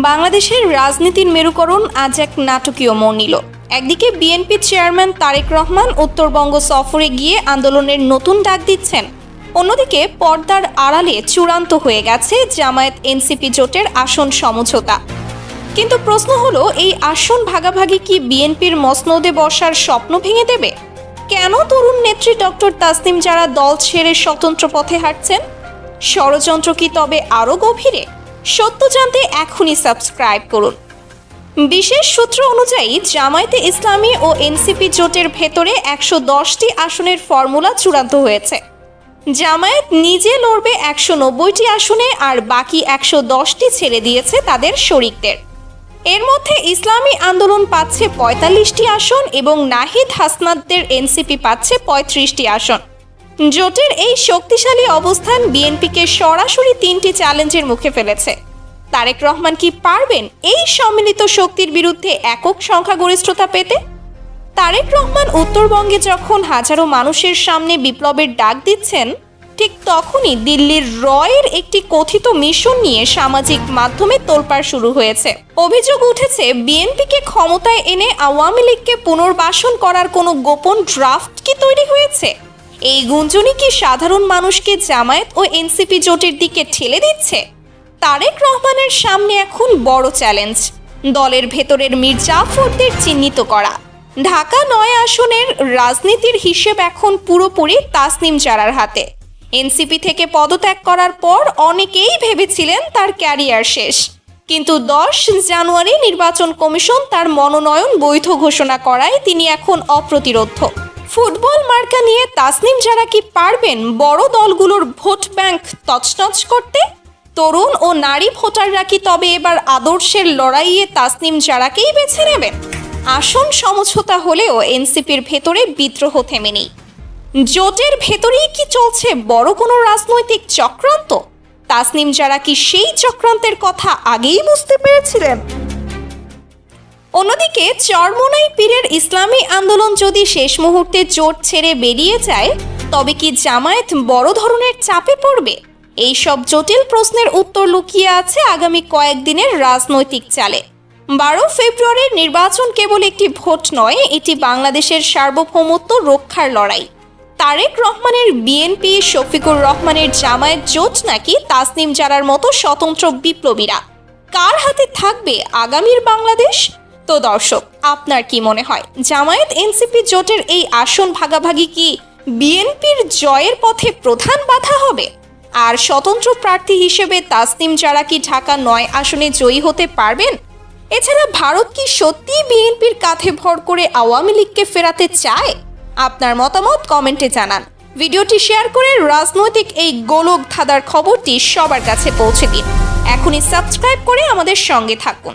বাংলাদেশের রাজনীতির মেরুকরণ আজ এক নাটকীয় মোড় নিল। একদিকে বিএনপি চেয়ারম্যান তারেক রহমান উত্তরবঙ্গ সফরে গিয়ে আন্দোলনের নতুন ডাক দিচ্ছেন, অন্যদিকে পর্দার আড়ালে চূড়ান্ত হয়ে গেছে জামায়াত এনসিপি জোটের আসন সমঝোতা। কিন্তু প্রশ্ন হলো, এই আসন ভাগাভাগি কি বিএনপির মসনদে বসার স্বপ্ন ভেঙে দেবে? কেন তরুণ নেত্রী ডক্টর তাসনিম জারা দল ছেড়ে স্বতন্ত্র পথে হাঁটছেন? ষড়যন্ত্র কি তবে আরও গভীরে? সত্য জানতে এখনই সাবস্ক্রাইব করুন। বিশেষ সূত্র অনুযায়ী জামায়াতে ইসলামী ও এনসিপি জোটের ভেতরে 110টি আসনের ফর্মুলা চূড়ান্ত হয়েছে। জামায়াত নিজে লড়বে 190টি আসনে, আর বাকি 110টি ছেড়ে দিয়েছে তাদের শরিকদের। এর মধ্যে ইসলামী আন্দোলন পাচ্ছে 45টি আসন এবং নাহিদ হাসনাতদের এনসিপি পাচ্ছে 35টি আসন। জোটের এই শক্তিশালী অবস্থান বিএনপিকে সরাসরি 3টি চ্যালেঞ্জের মুখে ফেলেছে। তারেক রহমান কি পারবেন এই সম্মিলিত শক্তির বিরুদ্ধে একক সংখ্যাগরিষ্ঠতা পেতে? তারেক রহমান উত্তরবঙ্গে যখন হাজারো মানুষের সামনে বিপ্লবের ডাক দিচ্ছেন, ঠিক তখনই দিল্লির রয়ের একটি কথিত মিশন নিয়ে সামাজিক মাধ্যমে তোলপাড় শুরু হয়েছে। অভিযোগ উঠেছে, বিএনপিকে ক্ষমতায় এনে আওয়ামী লীগকে পুনর্বাসন করার কোনো গোপন ড্রাফট কি তৈরি হয়েছে? এই গুঞ্জনই কি সাধারণ মানুষকে জামায়াত ও এনসিপি জোটের দিকে ঠেলে দিচ্ছে? তারেক রহমানের সামনে এখন বড় চ্যালেঞ্জ, দলের ভেতরের মীর জাফরদের চিহ্নিত করা। ঢাকা 9 আসনের রাজনীতির হিসেব এখন পুরোপুরি তাসনিম জারার হাতে। এনসিপি থেকে পদত্যাগ করার পর অনেকেই ভেবেছিলেন তার ক্যারিয়ার শেষ, কিন্তু 10 জানুয়ারি নির্বাচন কমিশন তার মনোনয়ন বৈধ ঘোষণা করায় তিনি এখন অপ্রতিরোধ্য। ফুটবল মার্কা নিয়ে তাসনিম জারা কি পারবেন বড় দলগুলোর ভোট ব্যাংক তছনছ করতে? তরুণ ও নারী ভোটাররা কি তবে এবার আদর্শের লড়াইয়ে তাসনিম জারাকেই বেছে নেবেন? আসন সমঝোতা হলেও এনসিপির ভেতরে বিদ্রোহ থেমে নেই। জোটের ভেতরেই কি চলছে বড় কোনো রাজনৈতিক চক্রান্ত? তাসনিম জারা কি সেই চক্রান্তের কথা আগেই বুঝতে পেরেছিলেন? অন্যদিকে চরমোনাই পীরের ইসলামী আন্দোলন যদি শেষ মুহূর্তে জোট ছেড়ে বেরিয়ে যায়, তবে কি জামায়াত বড় ধরনের চাপে পড়বে? এই সব জটিল প্রশ্নের উত্তর লুকিয়ে আছে আগামী কয়েকদিনের রাজনৈতিক চালে। 12 ফেব্রুয়ারির নির্বাচন কেবল একটি ভোট নয়, এটি বাংলাদেশের সার্বভৌমত্ব রক্ষার লড়াই। তারেক রহমানের বিএনপি, শফিকুর রহমানের জামায়াত জোট নাকি তাসনিম জারার মতো স্বতন্ত্র বিপ্লবীরা? কার হাতে থাকবে আগামীর বাংলাদেশ? তো দর্শক, আপনার কি মনে হয়, জামায়াত এনসিপি জোটের এই আসন ভাগাভাগি কি বিএনপির জয়ের পথে প্রধান বাধা হবে? আর স্বতন্ত্র প্রার্থী হিসেবে তাসনিম জারা কি ঢাকা 9 আসনে জয়ী হতে পারবেন? এছাড়া ভারত কি সত্যি বিএনপির কাঁধে ভর করে আওয়ামী লীগকে ফেরাতে চায়? আপনার মতামত কমেন্টে জানান। ভিডিওটি শেয়ার করে রাজনৈতিক এই গোলক ধাঁধার খবরটি সবার কাছে পৌঁছে দিন। এখনই সাবস্ক্রাইব করে আমাদের সঙ্গে থাকুন।